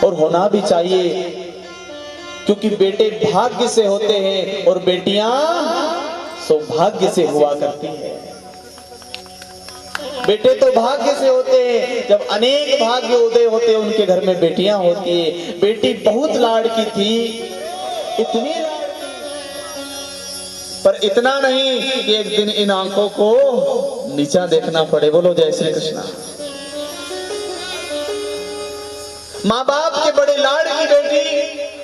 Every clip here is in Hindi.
और होना भी चाहिए, क्योंकि बेटे भाग्य से होते हैं और बेटियां सौभाग्य से हुआ करती हैं। बेटे तो भाग्य से होते हैं, जब अनेक भाग्य उदय होते हैं उनके घर में बेटियां होती है। बेटी बहुत लाड़की थी, इतनी पर इतना नहीं कि एक दिन इन आंखों को नीचा देखना पड़े। बोलो जय श्री कृष्णा। माँ बाप के बड़े लाड़ की बेटी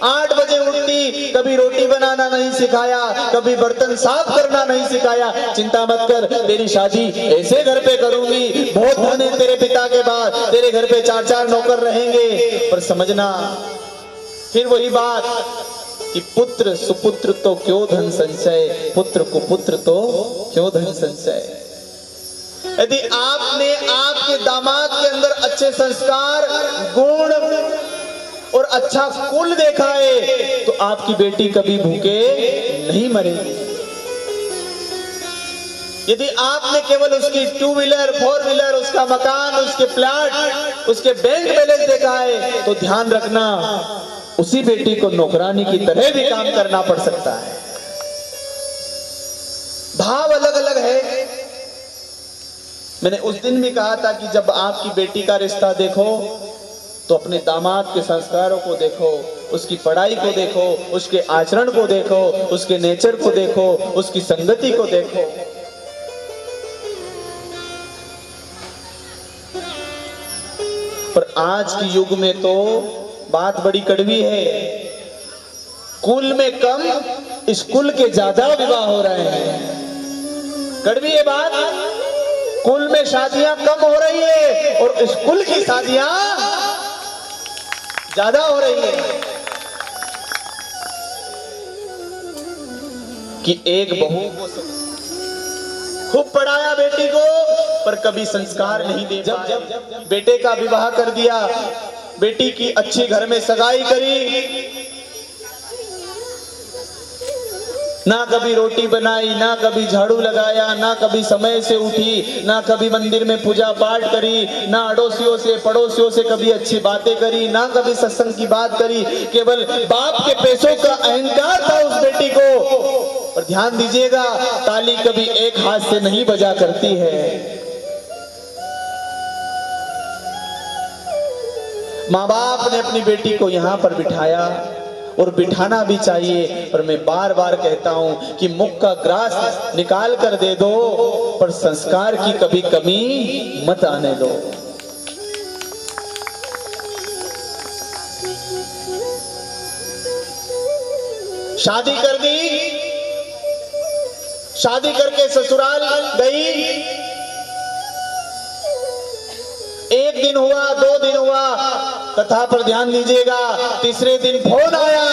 8 बजे उठती, कभी रोटी बनाना नहीं सिखाया, कभी बर्तन साफ करना नहीं सिखाया। चिंता मत कर, तेरी शादी ऐसे घर पे करूंगी, बहुत धन है तेरे पिता के बाद, तेरे घर पे 4-4 नौकर रहेंगे। पर समझना फिर वही बात कि पुत्र सुपुत्र तो क्यों धन संचय, पुत्र कुपुत्र तो क्यों धन संचय। यदि आपने आपके दामाद के अंदर अच्छे संस्कार, गुण और अच्छा कुल देखा है तो आपकी बेटी कभी भूखे नहीं मरेगी। यदि आपने केवल उसकी 2 व्हीलर 4 व्हीलर, उसका मकान, उसके प्लाट, उसके बैंक बैलेंस देखा है तो ध्यान रखना उसी बेटी को नौकरानी की तरह भी काम करना पड़ सकता है। भाव अलग अलग है। मैंने उस दिन भी कहा था कि जब आपकी बेटी का रिश्ता देखो तो अपने दामाद के संस्कारों को देखो, उसकी पढ़ाई को देखो, उसके आचरण को देखो, उसके नेचर को देखो, उसकी संगति को देखो। पर आज के युग में तो बात बड़ी कड़वी है। कुल में कम, स्कूल के ज्यादा विवाह हो रहे हैं। कड़वी है बात। कुल में शादियां कम हो रही है और स्कूल की शादियां ज्यादा हो रही है। कि एक बहू को खूब पढ़ाया बेटी को, पर कभी संस्कार नहीं दे। जब बेटे का विवाह कर दिया, बेटी की अच्छी घर में सगाई करी, ना कभी रोटी बनाई, ना कभी झाड़ू लगाया, ना कभी समय से उठी, ना कभी मंदिर में पूजा पाठ करी, ना अड़ोसियों से पड़ोसियों से कभी अच्छी बातें करी, ना कभी सत्संग की बात करी। केवल बाप के पैसों का अहंकार था उस बेटी को। और ध्यान दीजिएगा, ताली कभी एक हाथ से नहीं बजा करती है। माँ बाप ने अपनी बेटी को यहाँ पर बिठाया और बिठाना भी चाहिए। पर मैं बार बार कहता हूं कि मुख का ग्रास निकाल कर दे दो, पर संस्कार की कभी कमी मत आने दो। शादी कर दी, शादी करके ससुराल गई, 1 दिन हुआ, 2 दिन हुआ, कथा पर ध्यान दीजिएगा। तीसरे दिन फोन आया,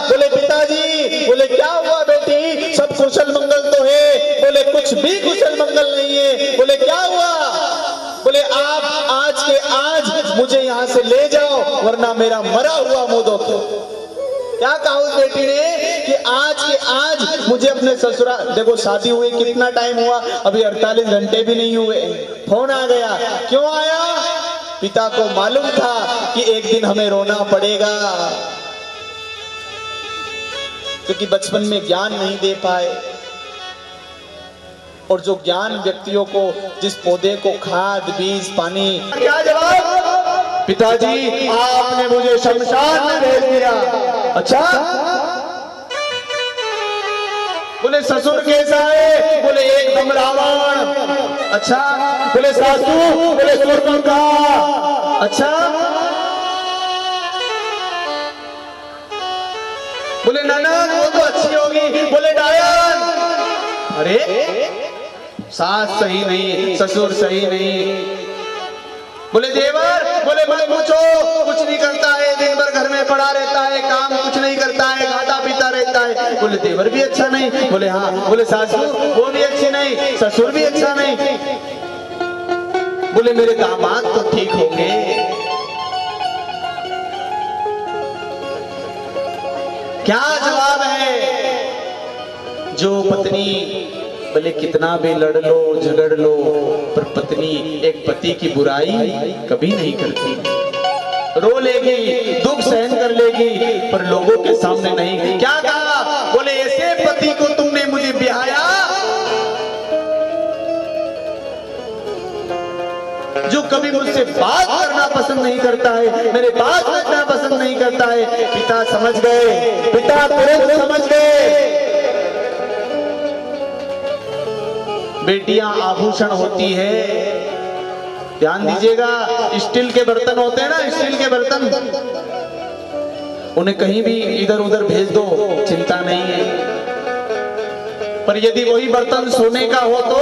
बोले पिताजी, बोले क्या हुआ बेटी, सब कुशल मंगल तो है। बोले कुछ भी कुशल मंगल नहीं है। बोले क्या हुआ, बोले आप आज के आज मुझे यहाँ से ले जाओ, वरना मेरा मरा हुआ मुंह देखो। क्या कहा उस बेटी ने कि आज के आज मुझे अपने ससुराल। देखो शादी हुई कितना टाइम हुआ, अभी 48 घंटे भी नहीं हुए, फोन आ गया। क्यों आया? पिता को मालूम था कि एक दिन हमें रोना पड़ेगा, क्योंकि बचपन में ज्ञान नहीं दे पाए। और जो ज्ञान व्यक्तियों को, जिस पौधे को खाद बीज पानी। क्या जवाब? पिताजी आपने मुझे शमशान में भेज दिया। अच्छा, बोले ससुर कैसा है? बोले एकदम रावण। अच्छा, बोले सासू? बोले सूर्पणखा। अच्छा, बोले ननद वो तो अच्छी होगी। बोले डायन। अरे सास सही नहीं, ससुर सही नहीं। बोले देवर? बोले मत पूछो, कुछ नहीं करता है, दिन भर घर में पड़ा रहता है, काम कुछ नहीं करता है, खाता पीता रहता है। बोले देवर भी अच्छा नहीं। बोले हाँ। बोले सासू? वो भी अच्छी नहीं, ससुर भी अच्छा नहीं। बोले मेरे दामाद तो ठीक होंगे। क्या जवाब है? जो पत्नी भले कितना भी लड़ लो झगड़ लो, पर पत्नी एक पति की बुराई कभी नहीं करती। रो लेगी, दुख सहन कर लेगी, पर लोगों के सामने नहीं। क्या कहा? बोले ऐसे पति को तुमने मुझे ब्याया जो कभी मुझसे बात करना पसंद नहीं करता है, मेरे पास बैठना पसंद नहीं करता है। पिता समझ गए, पिता तुरंत समझ गए। बेटियां आभूषण होती है, ध्यान दीजिएगा। स्टील के बर्तन होते हैं ना, स्टील के बर्तन, उन्हें कहीं भी इधर उधर भेज दो, चिंता नहीं है। पर यदि वही बर्तन सोने का हो तो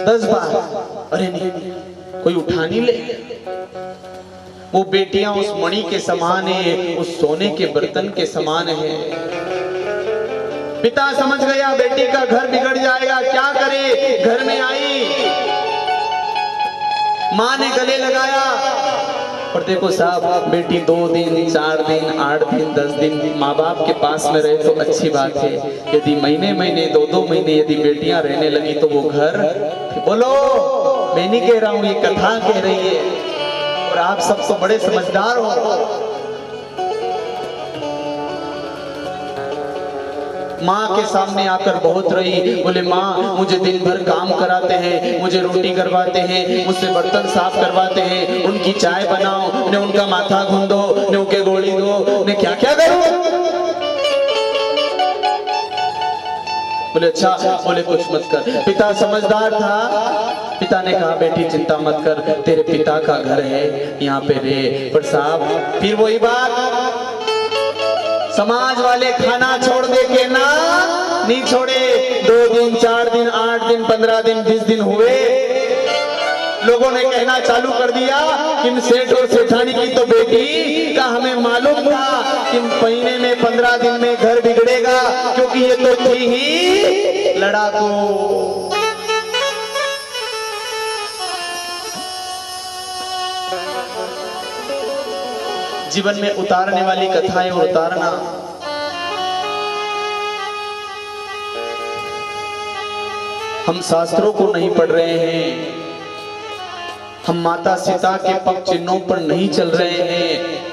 10 बार अरे नहीं, कोई उठा नहीं ले। वो बेटियां उस मणि के समान है, उस सोने के बर्तन के समान है। पिता समझ गया बेटी का घर बिगड़ जाएगा, क्या करे? घर में आई, मां ने गले लगाया। पर देखो साहब, बेटी 2 दिन 4 दिन 8 दिन 10 दिन माँ बाप के पास में रहे तो अच्छी बात है। यदि महीने महीने 2-2 महीने यदि बेटियां रहने लगी तो वो घर, बोलो, मैं नहीं कह रहा हूं, ये कथा कह रही है। और आप सब तो बड़े समझदार हो। माँ के सामने आकर बहुत रही, बोले माँ मुझे दिन भर काम कराते हैं, मुझे रोटी करवाते हैं, मुझसे बर्तन साफ करवाते हैं, उनकी चाय बनाओ, उन्हें उनका माथा गूंदो, उन्हें उनके गोली दो, उन्हें क्या क्या करूं? बोले अच्छा, बोले कुछ मत कर। पिता समझदार था, पिता ने कहा बेटी चिंता मत कर, तेरे पिता का घर है, यहाँ पे रहे। पर साहब फिर वही बात, समाज वाले खाना छोड़ दे के ना नहीं छोड़े। 2 दिन 4 दिन 8 दिन 15 दिन 20 दिन हुए, लोगों ने कहना चालू कर दिया कि सेठ और सेठानी की तो बेटी का हमें मालूम था कि महीने में 15 दिन में घर बिगड़ेगा, क्योंकि ये तो थी ही लड़ाकू। जीवन में उतारने वाली कथाएं और उतारना। हम शास्त्रों को नहीं पढ़ रहे हैं, हम माता सीता के पग चिन्हों पर नहीं चल रहे हैं,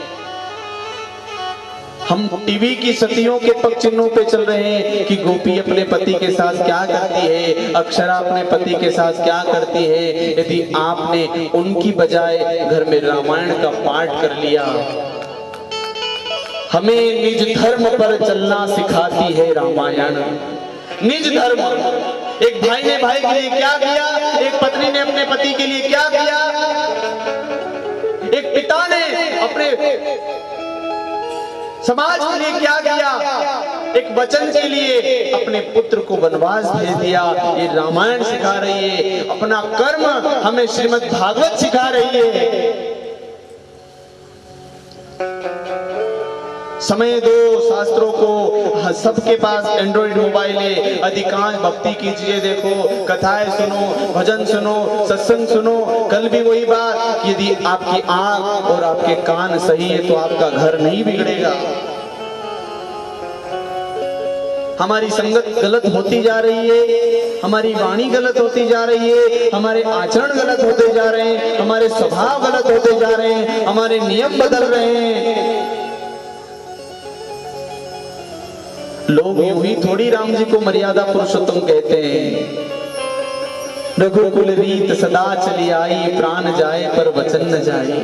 हम टीवी की सतियों के पग चिन्हों पे चल रहे हैं कि गोपी अपने पति के साथ क्या करती है, अक्षरा अपने पति के साथ क्या करती है। यदि आपने उनकी बजाय घर में रामायण का पाठ कर लिया, हमें निज धर्म पर चलना सिखाती है रामायण। निज धर्म, एक भाई ने भाई के लिए क्या किया, एक पत्नी ने अपने पति के लिए क्या किया, एक पिता ने अपने समाज के लिए क्या किया, एक वचन के लिए अपने पुत्र को वनवास भेज दिया। ये रामायण सिखा रही है। अपना कर्म हमें श्रीमद् भागवत सिखा रही है। समय दो शास्त्रों को, सबके पास एंड्रॉइड मोबाइल है, अधिकांश भक्ति कीजिए, देखो कथाएं सुनो, भजन सुनो, सत्संग सुनो। कल भी वही बात, यदि आपकी आंख और आपके कान सही है तो आपका घर नहीं बिगड़ेगा। हमारी संगत गलत होती जा रही है, हमारी वाणी गलत होती जा रही है, हमारे आचरण गलत होते जा रहे हैं, हमारे स्वभाव गलत होते जा रहे हैं, हमारे नियम बदल रहे हैं। लोग यूं ही थोड़ी राम जी को मर्यादा पुरुषोत्तम कहते हैं। रघुकुल रीत सदा चली आई, प्राण जाए पर वचन न जाए।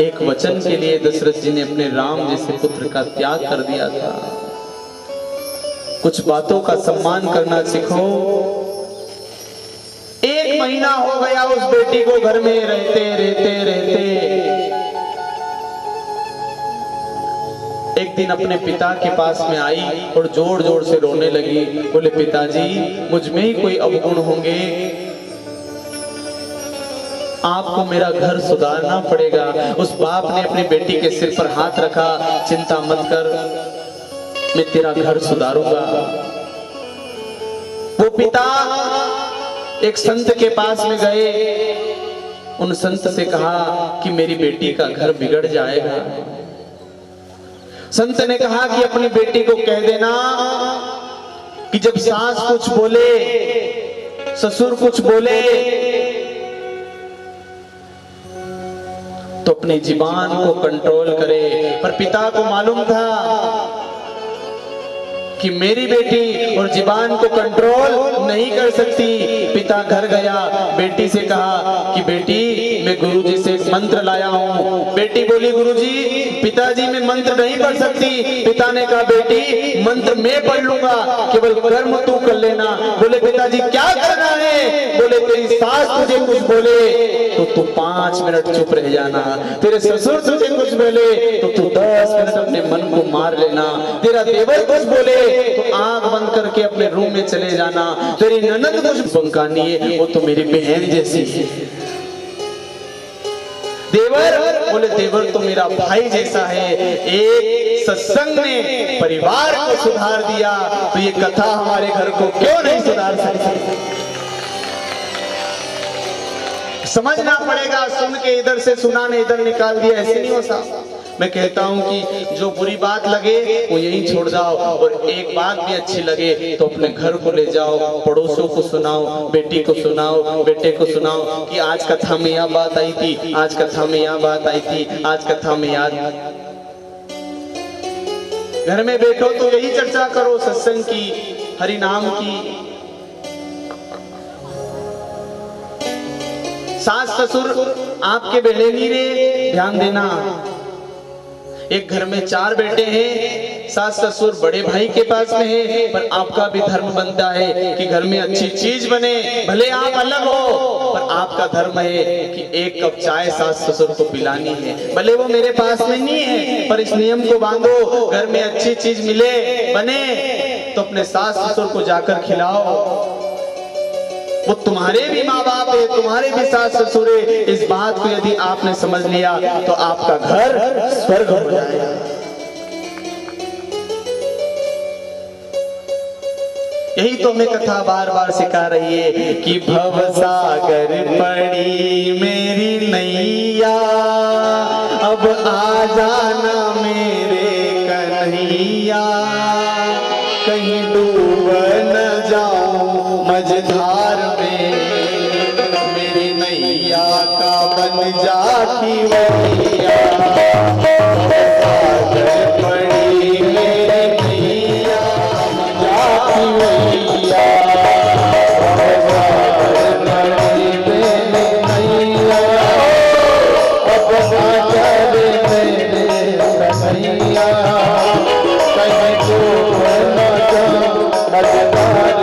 एक वचन के लिए दशरथ जी ने अपने राम जैसे पुत्र का त्याग कर दिया था। कुछ बातों का सम्मान करना सीखो। 1 महीना हो गया उस बेटी को घर में रहते रहते रहते। एक दिन अपने पिता के पास में आई और जोर जोर से रोने लगी। बोले पिताजी, मुझ में ही कोई अवगुण होंगे, आपको मेरा घर सुधारना पड़ेगा। उस बाप ने अपनी बेटी के सिर पर हाथ रखा, चिंता मत कर, मैं तेरा घर सुधारूंगा। वो पिता एक संत के पास में गए, उन संत से कहा कि मेरी बेटी का घर बिगड़ जाएगा। संत ने कहा कि अपनी बेटी को कह देना कि जब सास कुछ बोले, ससुर कुछ बोले, तो अपनी जुबान को कंट्रोल करे। पर पिता को मालूम था कि मेरी बेटी और जुबान को कंट्रोल नहीं कर सकती। पिता घर गया, बेटी से कहा कि बेटी मैं गुरुजी से एक मंत्र लाया हूँ। बेटी बोली गुरुजी पिताजी मैं मंत्र नहीं पढ़ सकती। पिता ने कहा बेटी मंत्र मैं पढ़ लूंगा, केवल कर्म तू कर लेना। बोले पिताजी क्या करना है? बोले तेरी सास तुझे कुछ बोले तो तू 5 मिनट चुप रह जाना, तेरे ससुर तुझे कुछ बोले तो तू 10 मिनट अपने मन को मार लेना, तेरा देवर कुछ बोले तो आंख बंद करके अपने रूम में चले जाना, तेरी ननद कुछ बंकानी है वो तो मेरी बहन जैसी है। देवर बोले देवर तो मेरा भाई जैसा है। एक सत्संग ने परिवार को सुधार दिया तो ये कथा हमारे घर को क्यों नहीं सुधार सकती? समझना पड़ेगा। सुन के इधर से सुना ने इधर निकाल दिया, ऐसे नहीं हो सकता। मैं कहता हूं कि जो बुरी बात लगे वो यहीं छोड़ जाओ, और एक बात भी अच्छी लगे तो अपने घर को ले जाओ, पड़ोसों को सुनाओ, बेटी को सुनाओ, बेटे को सुनाओ कि आज कथा में यह बात आई थी, आज कथा में यह बात आई थी, आज कथा में याद। घर में बैठो तो यही चर्चा करो सत्संग की, हरि नाम की। सास ससुर आपके बेले नहीं रे, ध्यान देना। एक घर में 4 बेटे हैं, सास ससुर बड़े भाई के पास में है, पर आपका भी धर्म बनता है कि घर में अच्छी चीज बने। भले आप अलग हो पर आपका धर्म है कि 1 कप चाय सास ससुर को पिलानी है। भले वो मेरे पास में नहीं है पर इस नियम को बांधो, घर में अच्छी चीज मिले बने तो अपने सास ससुर को जाकर खिलाओ। वो तुम्हारे भी माँ बाप है, तुम्हारे भी सास ससुर है। इस बात को यदि आपने समझ लिया तो आपका घर स्वर्ग हो जाएगा। यही तो हमें कथा बार बार सिखा रही है कि भव सागर पड़ी मेरी नैया, अब आ जाना मेरे कन्हैया, कहीं डूब न जाऊं मझधार में, मेरी नैया का बन जा खिवैया। सागर पड़ी मेरी नैया जा खिवैया, सागर पड़ी मेरी नैया, अब सागर मेरे कन्हैया, कहीं डूब न जाऊं मझधार में,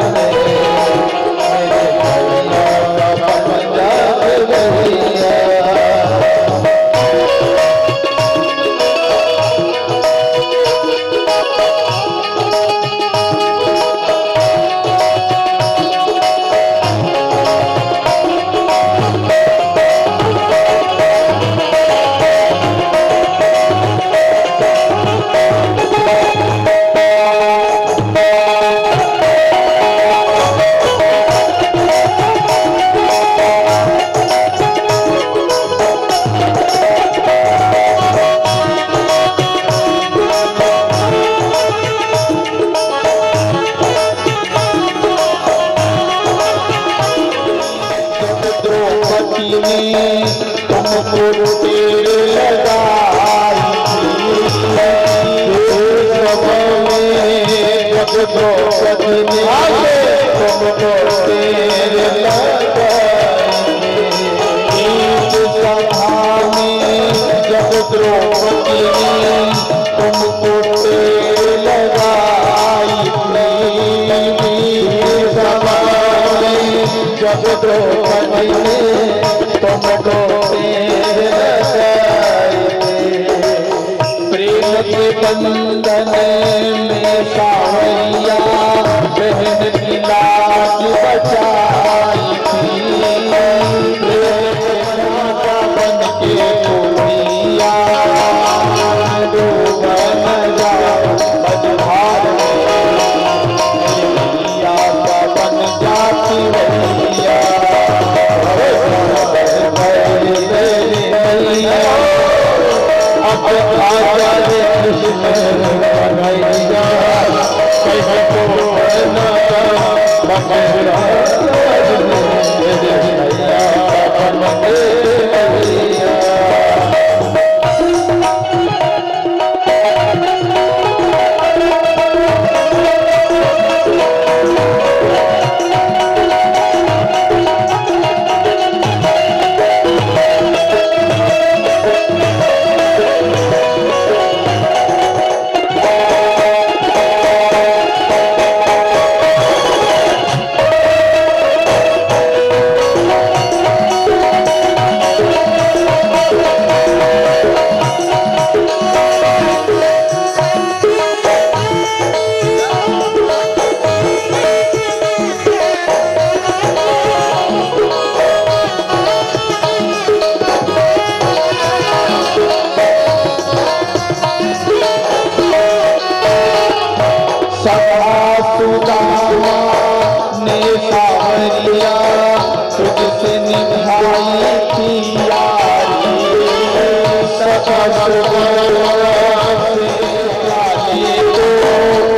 बंधन में सावैया बहन की लाज बचाई थी, बन के गोलिया डूब न जाओ मझधार में, मैया का बन जाती मैया, अब आजा रे कृष्ण कन्हैया, कहीं को न मगरा मैया बन के मैया।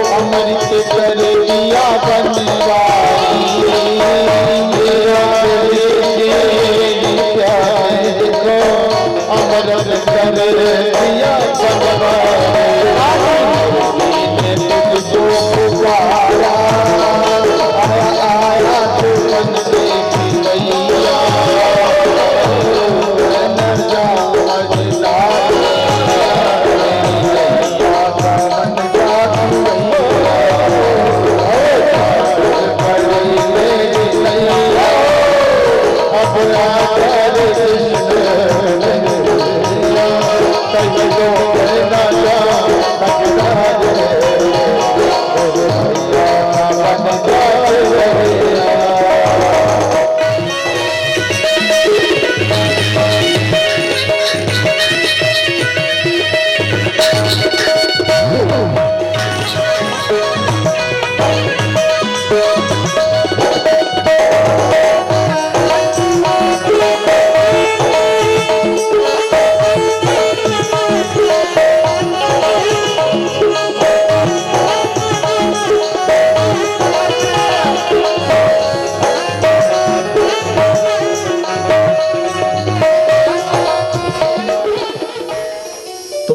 अमृत कर दिया अमृत कर दिया तुझको पुकारा आया तो बन देखी गैया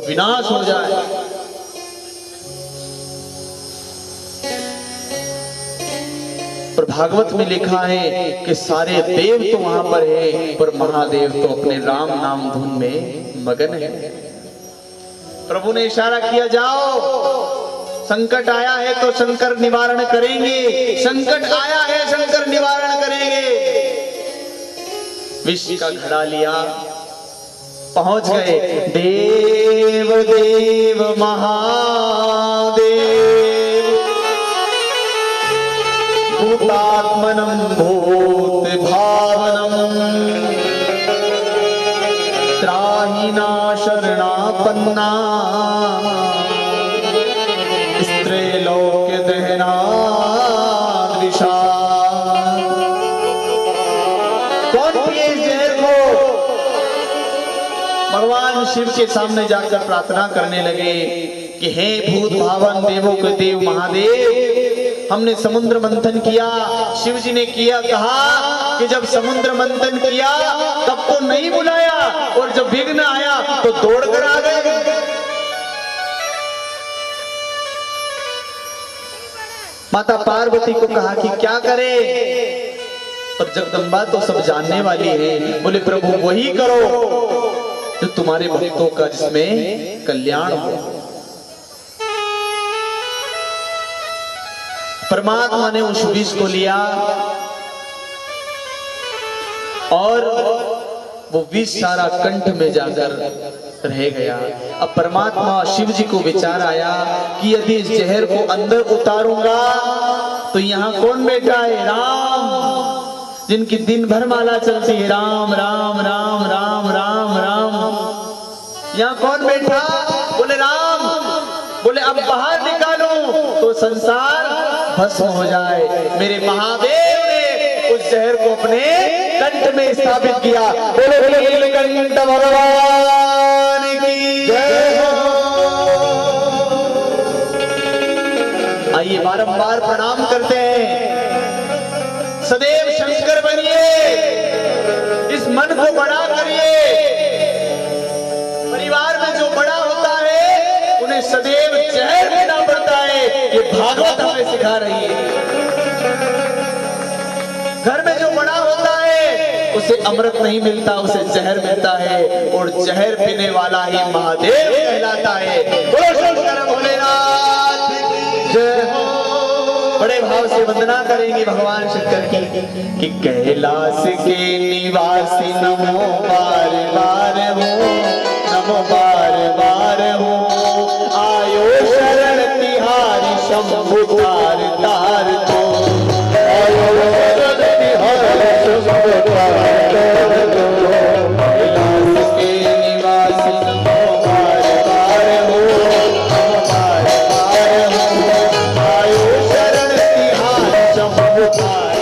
विनाश हो जाए। पर भागवत में लिखा है कि सारे देव तो वहां पर है, पर महादेव तो अपने राम नाम धुन में मगन है। प्रभु ने इशारा किया, जाओ, संकट आया है तो शंकर निवारण करेंगे, संकट आया है शंकर निवारण करेंगे। विष का घड़ा लिया, पहुंच गए। देव देव महादेव भूतात्मनम भूत भावनम त्राहिना शरणापन्ना स्त्रैलोक्य दहना दिशा। कौन पिए इस जहर को? भगवान शिव के सामने जाकर प्रार्थना करने लगे कि हे भूत भावन देवों के देव महादेव, हमने समुद्र मंथन किया। शिव जी ने किया कहा कि जब समुद्र मंथन किया तब तो नहीं बुलाया, और जब विघ्न आया तो दौड़कर आ गए। माता पार्वती को कहा कि क्या करे, पर जगदम्बा तो सब जानने वाली है। बोले प्रभु वही करो जो तुम्हारे भक्तों का जिसमें कल्याण हो। परमात्मा ने उस विष को लिया और वो विष सारा कंठ में जाकर रह गया। अब परमात्मा शिव जी को विचार आया कि यदि इस जहर को अंदर उतारूंगा तो यहाँ कौन बैठा है? राम, जिनकी दिन भर माला चलती है, राम राम राम राम राम राम। यहाँ कौन बैठा? बोले राम। बोले अब बाहर निकालूं तो संसार भस्म हो जाए। मेरे महादेव ने उस जहर को अपने कंठ में स्थापित किया। बोले नीलकंठ भगवान की जय हो। आइए बारंबार प्रणाम करते हैं। सदैव शंकर बनिए, इस मन को बड़ा करिए। परिवार में जो बड़ा होता है उन्हें सदैव जहर देना पड़ता है, ये भागवत हमें सिखा रही है। घर में जो बड़ा होता है उसे अमृत नहीं मिलता, उसे जहर मिलता है, और जहर पीने वाला ही महादेव कहलाता है। बोलो शंकर भोलेनाथ जय हो। बड़े भाव से वंदना करेंगे भगवान शंकर की कि कैलाश के निवासी नमो बार बार हो, नमो बार बार हो। आयो शरण तिहारी शंभु तार तार दो, आयो शरण तिहारी शंभु तार तार दो। कैलाश के निवासी नमो बार बार हो, नमो बार बार हो। आयो शरण तिहारी शंभु तार।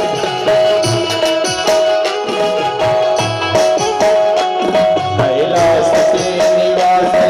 कैलाश के निवासी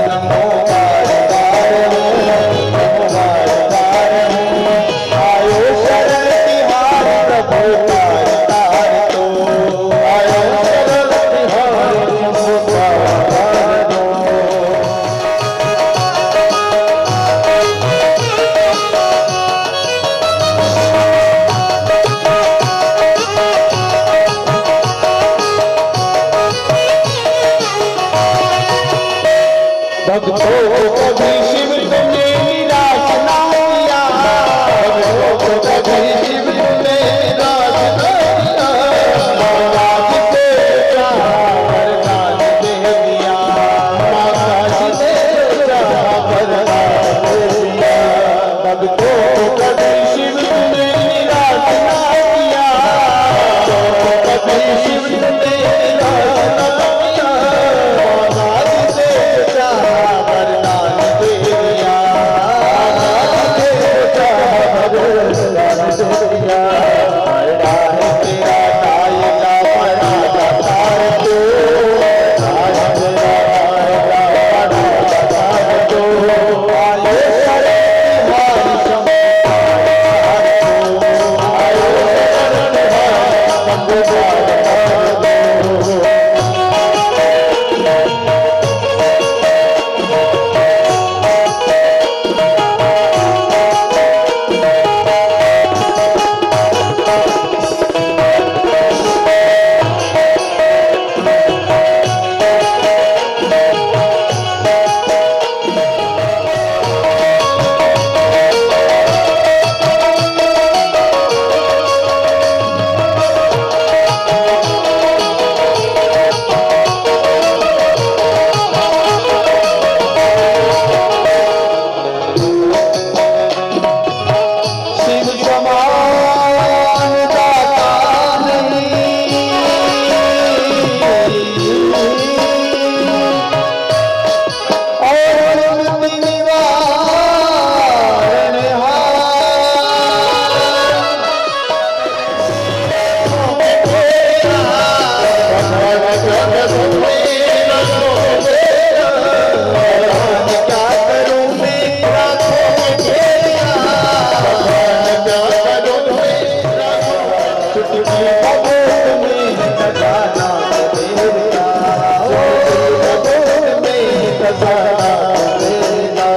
सदा तेरा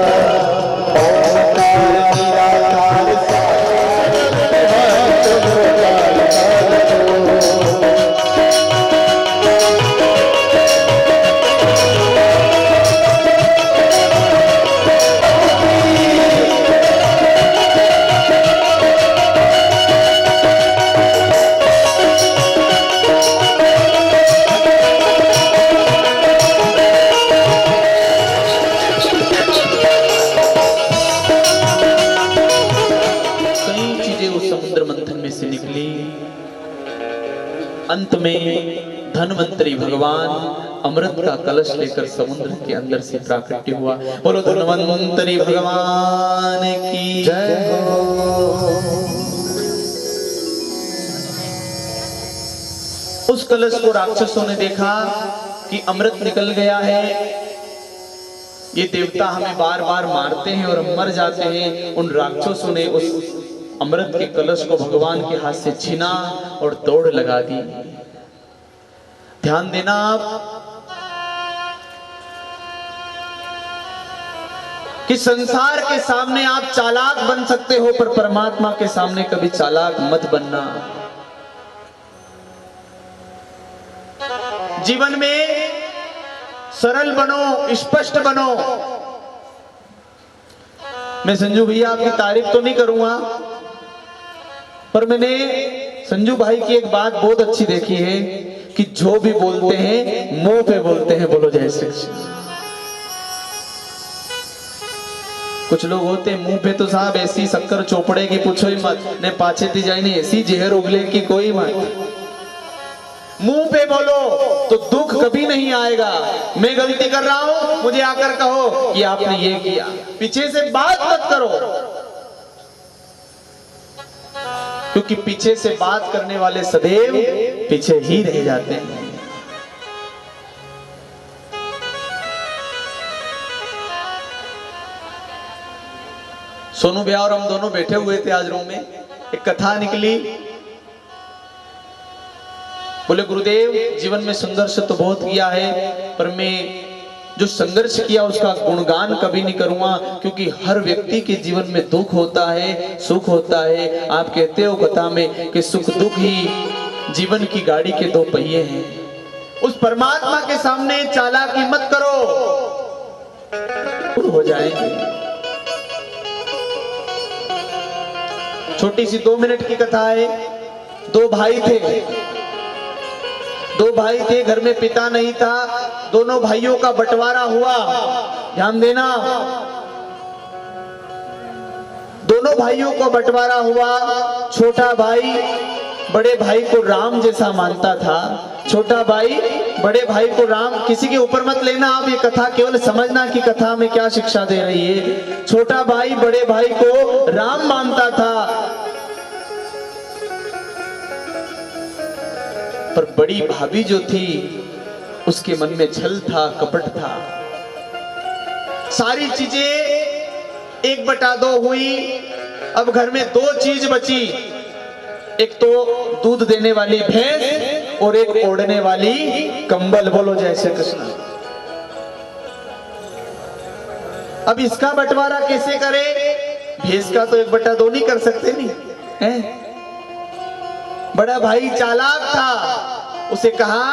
ओंकार निराकार सार अंत में धन्वंतरी भगवान अमृत का कलश लेकर समुद्र के अंदर से प्राकट्य हुआ। बोलो धन्वंतरी भगवान की जय हो। उस कलश को राक्षसों ने देखा कि अमृत निकल गया है, ये देवता हमें बार बार मारते हैं और हम मर जाते हैं। उन राक्षसों ने उस अमृत के कलश को भगवान के हाथ से छीना और दौड़ लगा दी। ध्यान देना आप कि संसार के सामने आप चालाक बन सकते हो, पर परमात्मा के सामने कभी चालाक मत बनना। जीवन में सरल बनो, स्पष्ट बनो। मैं संजू भैया आपकी तारीफ तो नहीं करूंगा, पर मैंने संजू भाई की एक बात बहुत अच्छी देखी है कि जो भी बोलते हैं मुंह पे बोलते हैं। बोलो जय श्री कृष्ण। कुछ लोग होते हैं मुंह पे तो साहब ऐसी शक्कर चोपड़े की पूछो ही मत, ने पाछे दी जाए नहीं ऐसी जहर उगले की कोई मत। मुंह पे बोलो तो दुख कभी नहीं आएगा। मैं गलती कर रहा हूं, मुझे आकर कहो कि आपने ये किया। पीछे से बात मत करो, क्योंकि पीछे से बात करने वाले सदैव पीछे ही रह जाते हैं। सोनू भैया और हम दोनों बैठे हुए थे आज रूम में, एक कथा निकली। बोले गुरुदेव जीवन में संघर्ष तो बहुत किया है, पर मैं जो संघर्ष किया उसका गुणगान कभी नहीं करूंगा, क्योंकि हर व्यक्ति के जीवन में दुख होता है, सुख होता है। आप कहते हो कथा में कि सुख दुख ही जीवन की गाड़ी के दो पहिए हैं। उस परमात्मा के सामने चालाकी मत करो, हो जाएंगे। छोटी सी 2 मिनट की कथा है। दो भाई थे, घर में पिता नहीं था। दोनों भाइयों का बंटवारा हुआ। ध्यान देना, दोनों भाइयों को बंटवारा हुआ। छोटा भाई बड़े भाई को राम जैसा मानता था। छोटा भाई बड़े भाई को राम, किसी के ऊपर मत लेना आप, ये कथा केवल समझना कि कथा में क्या शिक्षा दे रही है। छोटा भाई बड़े भाई को राम मानता था, पर बड़ी भाभी जो थी उसके मन में छल था, कपट था। सारी चीजें 1/2 हुई। अब घर में 2 चीज बची, एक तो दूध देने वाली भैंस और एक ओढ़ने वाली कंबल। बोलो जय श्री कृष्ण। अब इसका बंटवारा कैसे करे? भैंस का तो 1/2 नहीं कर सकते नहीं है? बड़ा भाई चालाक था, उसे कहा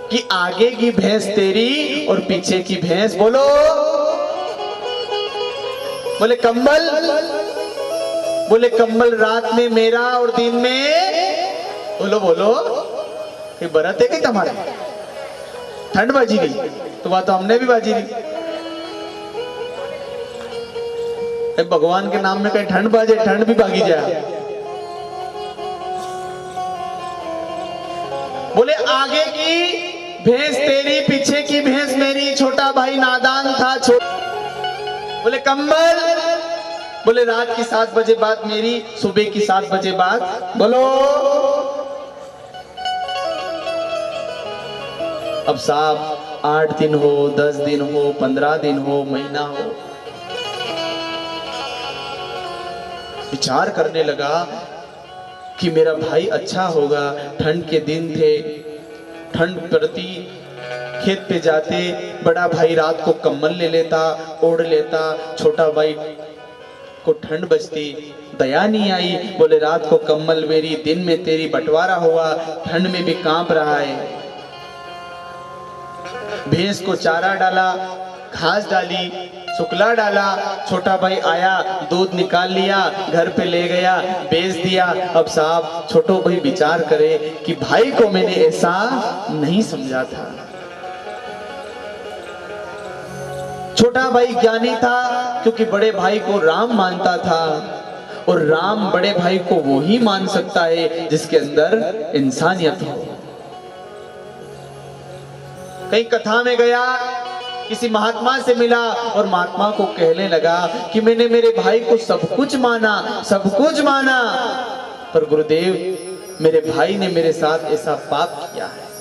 कि आगे की भैंस तेरी और पीछे की भैंस बोलो, बोले कंबल, बोले कंबल रात में मेरा और दिन में बोलो बोलो। ये बरत है क्या तुम्हारे? ठंड बाजी गई तो बात तो हमने भी बाजी ली। भगवान के नाम में कहीं ठंड बाजे, ठंड भी भागी जाए। बोले आगे की भैंस तेरी, पीछे की भैंस मेरी। छोटा भाई नादान था। बोले कंबल, बोले रात की 7 बजे बाद मेरी, सुबह की 7 बजे बाद बोलो। अब साहब 8 दिन हो, 10 दिन हो, 15 दिन हो, महीना हो, विचार करने लगा कि मेरा भाई अच्छा होगा। ठंड के दिन थे, ठंड पड़ती खेत पे जाते बड़ा भाई रात को कम्बल ले लेता, ओढ़ लेता, छोटा भाई को ठंड बचती, दया नहीं आई, बोले रात को कम्बल मेरी, दिन में तेरी, बंटवारा हुआ, ठंड में भी कांप रहा है। भैंस को चारा डाला, घास डाली, सुकला डाला, छोटा भाई आया, दूध निकाल लिया, घर पे ले गया, बेच दिया। अब साहब छोटो भाई विचार करे कि भाई को मैंने ऐसा नहीं समझा था। छोटा भाई ज्ञानी था क्योंकि बड़े भाई को राम मानता था, और राम बड़े भाई को वो ही मान सकता है जिसके अंदर इंसानियत हो। कहीं कथा में गया, किसी महात्मा से मिला और महात्मा को कहने लगा कि मैंने मेरे भाई को सब कुछ माना, सब कुछ माना, पर गुरुदेव मेरे भाई ने मेरे साथ ऐसा पाप किया है।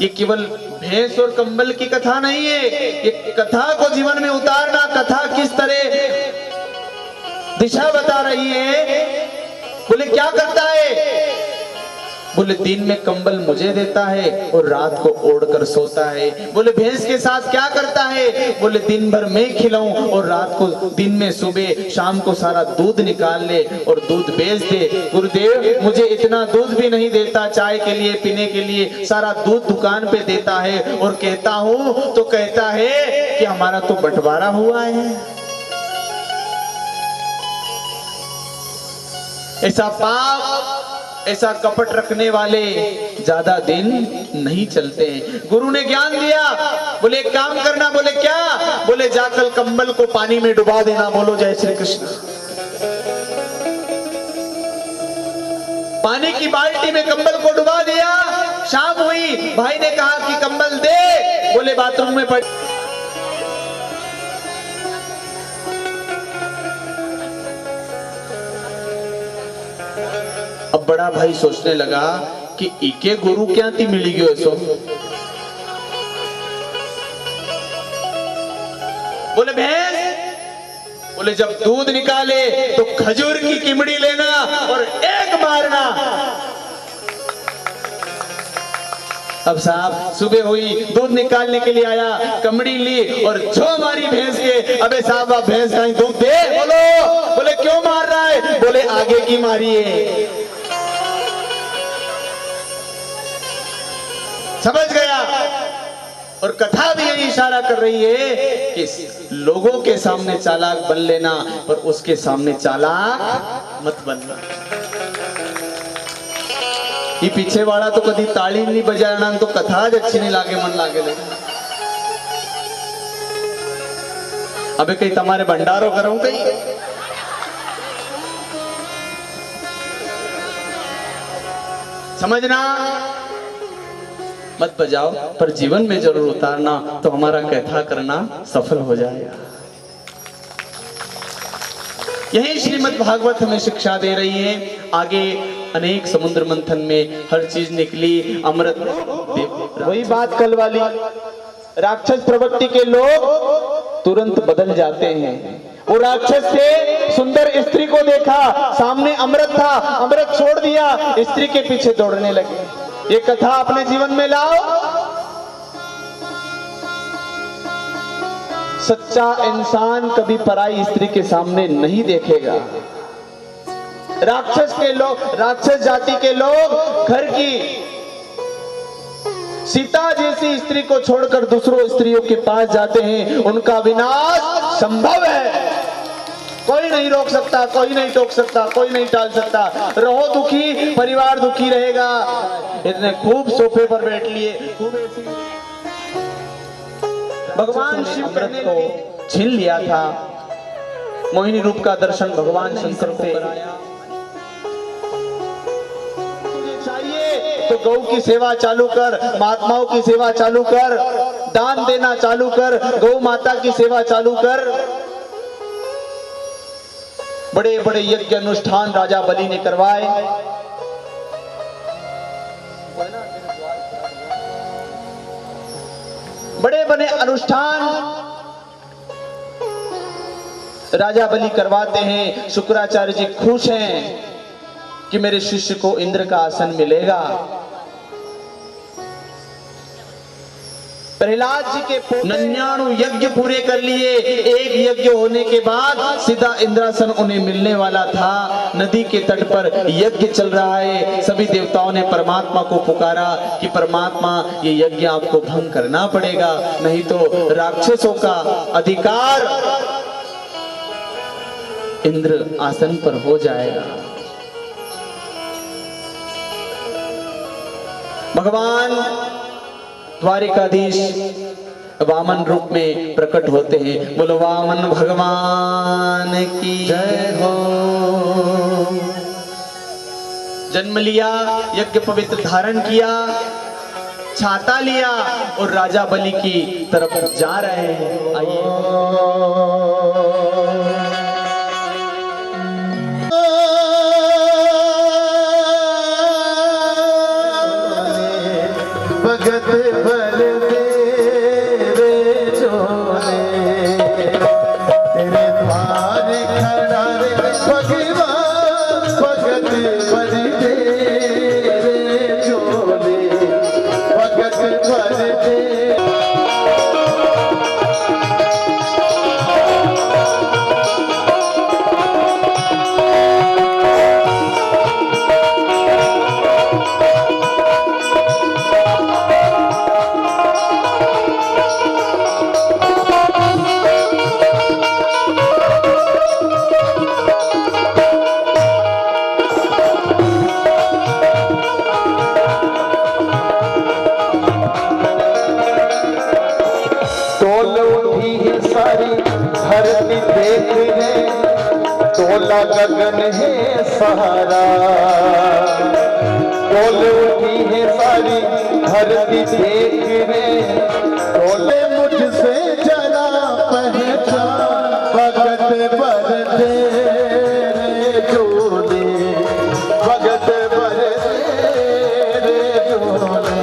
ये केवल भैंस और कंबल की कथा नहीं है, ये कथा को जीवन में उतारना, कथा किस तरह दिशा बता रही है। बोले क्या करता है? बोले दिन में कंबल मुझे देता है और रात को ओढ़कर सोता है। बोले भैंस के साथ क्या करता है? बोले दिन भर मैं खिलाऊं और रात को, दिन में सुबह शाम को सारा दूध निकाल ले और दूध बेच दे। गुरुदेव मुझे इतना दूध भी नहीं देता, चाय के लिए, पीने के लिए सारा दूध दुकान पे देता है, और कहता हूं तो कहता है कि हमारा तो बंटवारा हुआ है। ऐसा पाप, ऐसा कपट रखने वाले ज्यादा दिन नहीं चलते हैं। गुरु ने ज्ञान दिया, बोले एक काम करना। बोले क्या? बोले जाकर कंबल को पानी में डुबा देना। बोलो जय श्री कृष्ण। पानी की बाल्टी में कंबल को डुबा दिया। शाम हुई, भाई ने कहा कि कंबल दे। बोले बाथरूम में पड़। अब बड़ा भाई सोचने लगा कि इके गुरु क्या थी मिली गयो ऐसो। बोले भैंस, बोले जब दूध निकाले तो खजूर की किमड़ी लेना और एक मारना। अब साहब सुबह हुई, दूध निकालने के लिए आया, कमड़ी ली और जो मारी भैंस के। अबे साहब आप भैंस का दूध दे। बोलो, बोले क्यों मार रहा है? बोले आगे की मारी है। समझ गया। और कथा भी यही इशारा कर रही है कि लोगों के सामने चालाक बन लेना, पर उसके सामने चालाक मत बनना। ये पीछे वाला तो कभी ताली नहीं बजाना तो कथा आज अच्छी नहीं लागे, मन लागे लेकिन अबे कहीं तुम्हारे भंडारो करूं कहीं। समझना, मत बजाओ, पर जीवन में जरूर उतारना, तो हमारा कथा करना सफल हो जाएगा। यही श्रीमद् भागवत हमें शिक्षा दे रही है। आगे अनेक समुद्र मंथन में हर चीज निकली, अमृत। वही बात कल वाली, राक्षस प्रवृत्ति के लोग तुरंत बदल जाते हैं। वो राक्षस थे, सुंदर स्त्री को देखा, सामने अमृत था, अमृत छोड़ दिया, स्त्री के पीछे दौड़ने लगे। ये कथा अपने जीवन में लाओ। सच्चा इंसान कभी पराई स्त्री के सामने नहीं देखेगा। राक्षस के लोग, राक्षस जाति के लोग घर की सीता जैसी स्त्री को छोड़कर दूसरों स्त्रियों के पास जाते हैं। उनका विनाश संभव है। कोई नहीं रोक सकता, कोई नहीं टोक सकता, कोई नहीं टाल सकता। रहो दुखी, परिवार दुखी रहेगा। इतने खूब सोफे पर बैठ लिए, खूब ऐसी भगवान शिव को छीन लिया था। मोहिनी रूप का दर्शन भगवान शंकर को कराया। तुझे चाहिए तो गौ की सेवा चालू कर, महात्माओं की सेवा चालू कर, दान देना चालू कर, गौ माता की सेवा चालू कर। बड़े बड़े यज्ञ अनुष्ठान राजा बलि ने करवाए। बड़े बड़े अनुष्ठान राजा बलि करवाते हैं। शुक्राचार्य जी खुश हैं कि मेरे शिष्य को इंद्र का आसन मिलेगा। प्रहलाद जी के 99 यज्ञ पूरे कर लिए। एक यज्ञ होने के बाद सीधा इंद्रासन उन्हें मिलने वाला था। नदी के तट पर यज्ञ चल रहा है। सभी देवताओं ने परमात्मा को पुकारा कि परमात्मा ये यज्ञ आपको भंग करना पड़ेगा, नहीं तो राक्षसों का अधिकार इंद्र आसन पर हो जाएगा। भगवान द्वारिकाधीश वामन रूप में प्रकट होते हैं। बोलो वामन भगवान की जय हो। जन्म लिया, यज्ञ पवित्र धारण किया, छाता लिया और राजा बलि की तरफ जा रहे हैं। आइए भगत बल तेरे जोने, तेरे द्वार खड़ा रे भगवान, भगत बल तेरे जोने, भगत बल तेरे। धरती देख रे, तोला गगन है सहारा, तोल उठी है सारी धरती देख रे, तोले मुझसे जरा पहचान, भगत बर तेरे जोने, भगत बर तेरे जोने।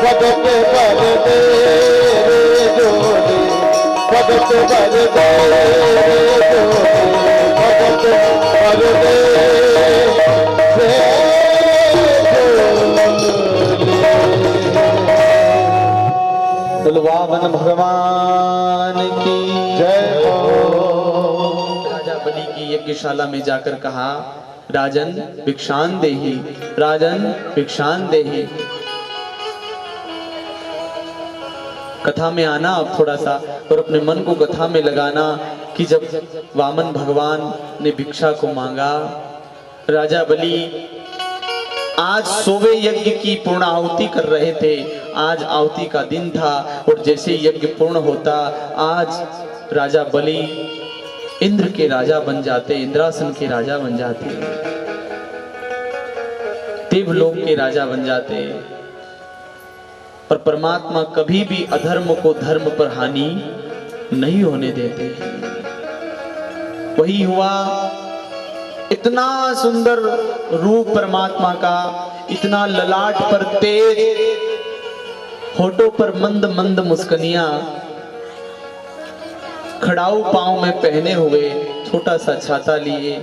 भगत बर तेरे जोने, भगत बर तेरे जोने, भगत बर तेरे जोने। वामन भगवान की जय हो। राजा बलि की यज्ञशाला में जाकर कहा, राजन भिक्षान देहि, राजन भिक्षान देहि। कथा में आना अब थोड़ा सा और अपने मन को कथा में लगाना कि जब वामन भगवान ने भिक्षा को मांगा, राजा बलि आज 100वें यज्ञ की पूर्ण आहुति कर रहे थे। आज आहुति का दिन था और जैसे यज्ञ पूर्ण होता, आज राजा बलि इंद्र के राजा बन जाते, इंद्रासन के राजा बन जाते, देवलोक के राजा बन जाते। पर परमात्मा कभी भी अधर्म को धर्म पर हानि नहीं होने देते। वही हुआ, इतना सुंदर रूप परमात्मा का, इतना ललाट पर तेज, होठों पर मंद मंद मुस्कनियां, खड़ाऊ पांव में पहने हुए, छोटा सा छाता लिए,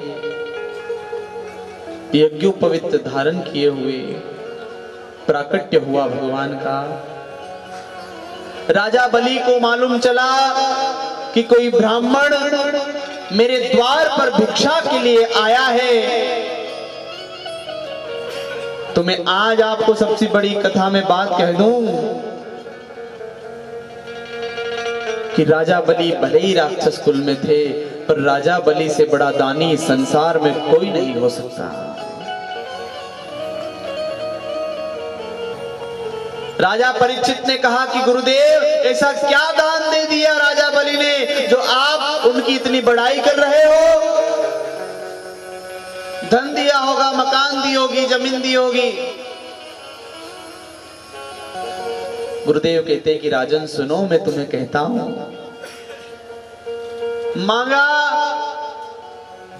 यज्ञोपवित धारण किए हुए प्राकट्य हुआ भगवान का। राजा बलि को मालूम चला कि कोई ब्राह्मण मेरे द्वार पर भिक्षा के लिए आया है। तो मैं आज आपको सबसे बड़ी कथा में बात कह दूं कि राजा बलि भले ही राक्षस कुल में थे, पर राजा बलि से बड़ा दानी संसार में कोई नहीं हो सकता। राजा परीक्षित ने कहा कि गुरुदेव ऐसा क्या दान दे दिया राजा बलि ने जो आप उनकी इतनी बड़ाई कर रहे हो? धन दिया होगा, मकान दी होगी, जमीन दी होगी। गुरुदेव कहते कि राजन सुनो, मैं तुम्हें कहता हूं। मांगा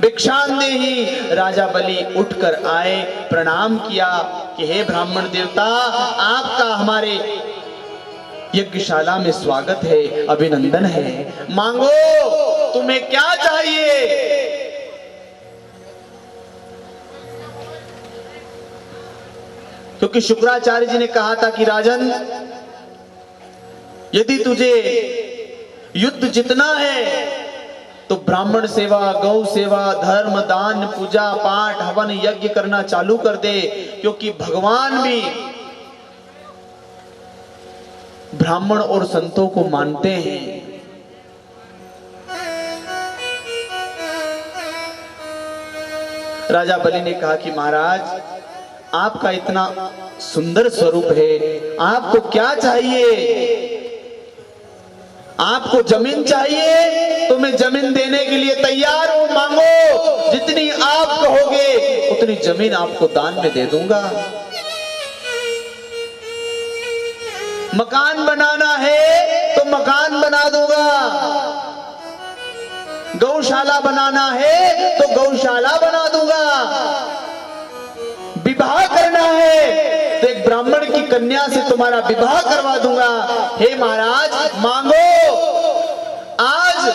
भिक्षांदेहि। राजा बलि उठकर आए, प्रणाम किया कि हे ब्राह्मण देवता, आपका हमारे यज्ञशाला में स्वागत है, अभिनंदन है। मांगो, तुम्हें क्या चाहिए? क्योंकि शुक्राचार्य जी ने कहा था कि राजन, यदि तुझे युद्ध जितना है तो ब्राह्मण सेवा, गौ सेवा, धर्म, दान, पूजा पाठ, हवन, यज्ञ करना चालू कर दे, क्योंकि भगवान भी ब्राह्मण और संतों को मानते हैं। राजा बलि ने कहा कि महाराज, आपका इतना सुंदर स्वरूप है, आपको क्या चाहिए? आपको जमीन चाहिए तो मैं जमीन देने के लिए तैयार हूं, मांगो, जितनी आप कहोगे उतनी जमीन आपको दान में दे दूंगा। मकान बनाना है तो मकान बना दूंगा, गौशाला बनाना है तो गौशाला बना दूंगा, विवाह करना है तो एक ब्राह्मण की कन्या से तुम्हारा विवाह करवा दूंगा। हे महाराज, मांगो। आज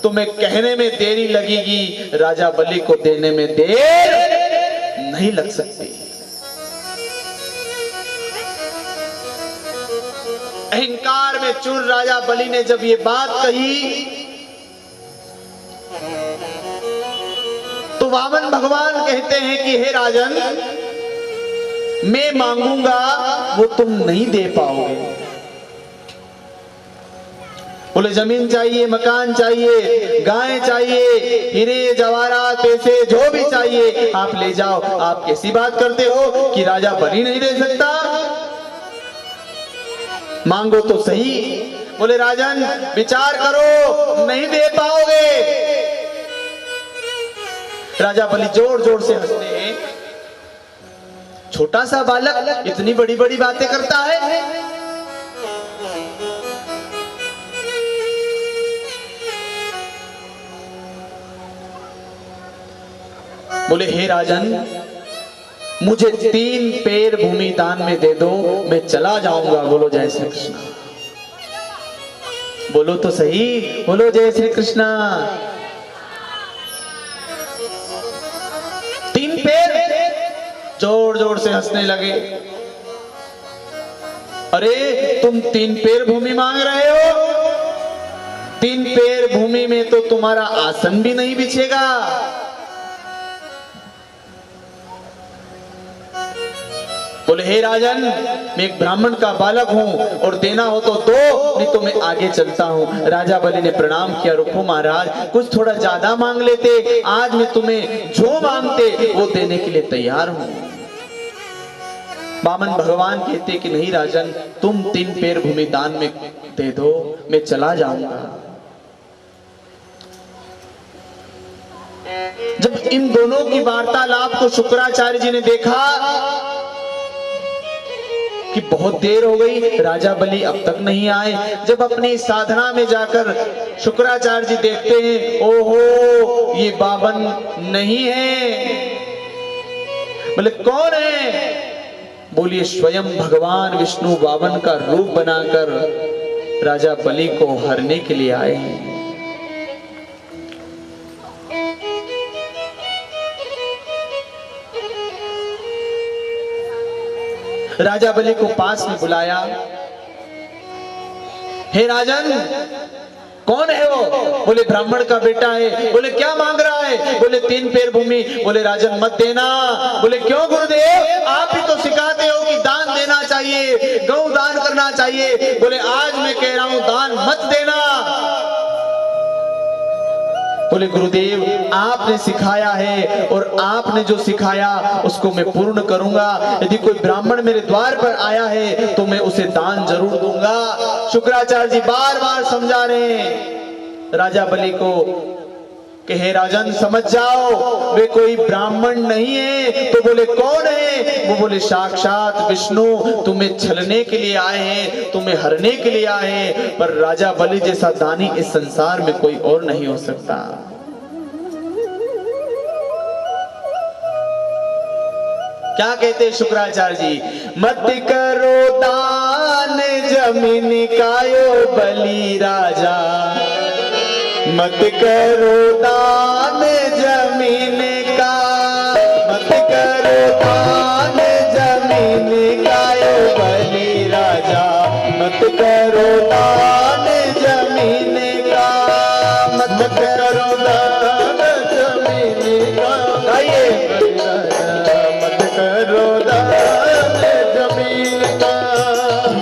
तुम्हें कहने में देरी लगेगी, राजा बलि को देने में देर नहीं लग सकती। अहंकार में चूर राजा बलि ने जब ये बात कही तो वामन भगवान कहते हैं कि हे राजन, मैं मांगूंगा वो तुम नहीं दे पाओगे। बोले जमीन चाहिए, मकान चाहिए, गाय चाहिए, हीरे जवाहरात, पैसे जो भी चाहिए आप ले जाओ। आप कैसी बात करते हो कि राजा बलि नहीं दे सकता? मांगो तो सही। बोले राजन, विचार करो, नहीं दे पाओगे। राजा बलि जोर जोर से हंसते हैं। छोटा सा बालक इतनी बड़ी बड़ी बातें करता है। बोले हे राजन, मुझे 3 पैर भूमि दान में दे दो, मैं चला जाऊंगा। बोलो जय श्री कृष्ण। बोलो तो सही, बोलो जय श्री कृष्ण। 3 पैर। जोर जोर से हंसने लगे। अरे तुम 3 पैर भूमि मांग रहे हो? 3 पैर भूमि में तो तुम्हारा आसन भी नहीं बिछेगा। बोले हे राजन, मैं एक ब्राह्मण का बालक हूं और देना हो तो दो, नहीं तो मैं आगे चलता हूं। राजा बलि ने प्रणाम किया। रुको महाराज, कुछ थोड़ा ज्यादा मांग लेते, आज मैं तुम्हें जो मांगते वो देने के लिए तैयार हूं। वामन भगवान कहते कि नहीं राजन, तुम 3 पैर भूमि दान में दे दो, मैं चला जाऊंगा। जब इन दोनों की वार्तालाप को शुक्राचार्य जी ने देखा कि बहुत देर हो गई, राजा बलि अब तक नहीं आए। जब अपनी साधना में जाकर शुक्राचार्य जी देखते हैं, ओहो ये बावन नहीं है। बोले कौन है? बोलिए स्वयं भगवान विष्णु बावन का रूप बनाकर राजा बलि को हरने के लिए आए हैं। राजा बलि को पास में बुलाया। हे राजन, कौन है वो? बोले ब्राह्मण का बेटा है। बोले क्या मांग रहा है? बोले 3 पैर भूमि। बोले राजन मत देना। बोले क्यों गुरुदेव, आप ही तो सिखाते हो कि दान देना चाहिए, गौ दान करना चाहिए। बोले आज मैं कह रहा हूं दान मत देना। बोले गुरुदेव आपने सिखाया है और आपने जो सिखाया उसको मैं पूर्ण करूंगा। यदि कोई ब्राह्मण मेरे द्वार पर आया है तो मैं उसे दान जरूर दूंगा। शुक्राचार्य जी बार बार समझा रहे हैं राजा बलि को कि हे राजन समझ जाओ वे कोई ब्राह्मण नहीं है। तो बोले कौन है? वो बोले साक्षात विष्णु तुम्हें छलने के लिए आए हैं, तुम्हें हरने के लिए आए हैं। पर राजा बलि जैसा दानी इस संसार में कोई और नहीं हो सकता। क्या कहते शुक्राचार्य जी? मत करो दान जमीन कायो बलि राजा, मत करो दान जमीन का, मत करो दान जमीन कायो बलि राजा, मत करो दान जमीन का, मत करो दान जमीन का। आइए मत करो दान जमीन का,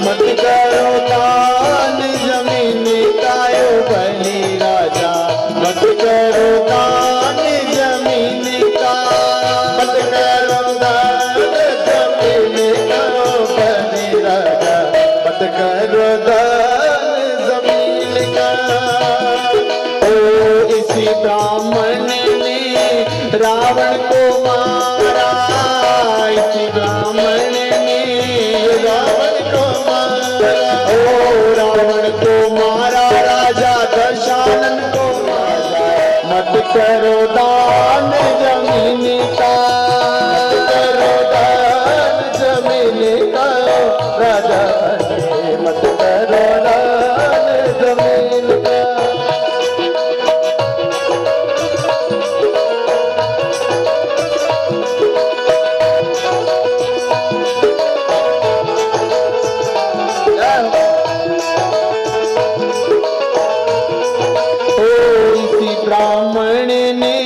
मत करो दान जमीन कायो बलि राजा, मत करो दान जमीन का, मत करो दान जमीन का बलि राजा, मत करो दान जमीन का। ओ इसी ब्राह्मण ने रावण को मारा, इसी ब्राह्मण ने रावण को मारा, ओ रावण को मारा, राजा दशानन को मारा। मत करो दान जमीन का, मत करो दान जमीन का राजा, मत करो दान जमीन का। ब्राह्मण ने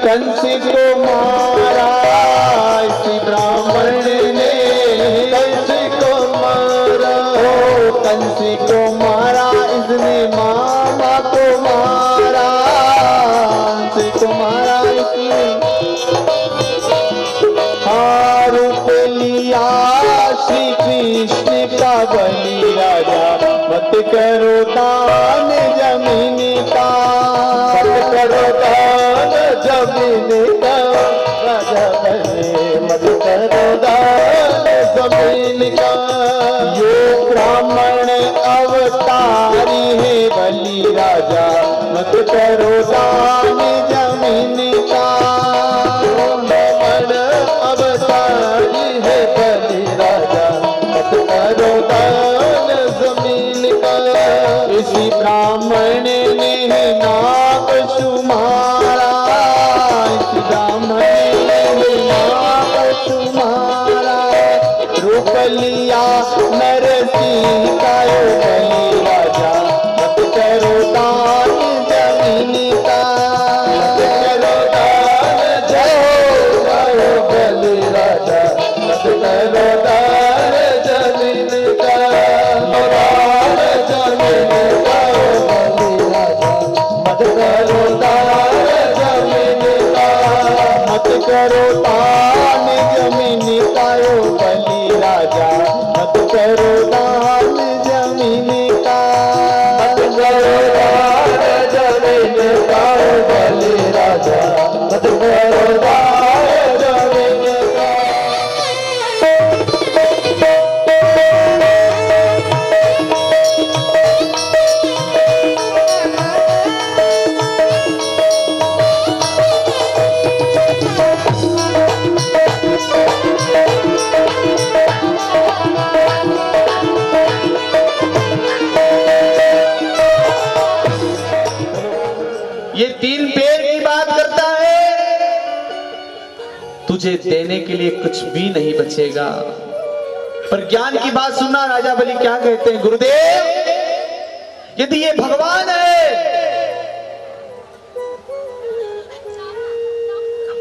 कंस को मारा, इसी ब्राह्मण ने कंस को मारा, ओ कंस को मारा, इसने मामा को मारा, कंस को मारा इसने। हाँ रूप लिया श्री कृष्ण का बलि राजा, मत करो दान जमीन का, मत करो दान जमीन का राजा बलि, मत करो दान जमीन का। यो ब्राह्मण अवतारी है बलि राजा, मत करो दान जमीन का, ब्राह्मण अवतारी है बलि राजा, मत करो दान जमीन का। इसी ब्राह्मण ने नाग सुमारा, इसी ब्राह्मण ने नाग सुमारा, रूप लिया नरसिंह का बलि राजा, मत करो दान जमीन का, मत करो दान जय बलि राजा, मत करो दान जमीन का, दान जमीन का बलि राजा, मत करो दान जमीन का, मत करो दान जमीन का बलि राजा, मत करो दान जमीन का, मत करो दान जमीन का बलि राजा, मत करो दान जमीन का। ये तीन पैर की बात करता है, तुझे देने के लिए कुछ भी नहीं बचेगा। पर ज्ञान की बात सुनना, राजा बलि क्या कहते हैं? गुरुदेव यदि ये भगवान है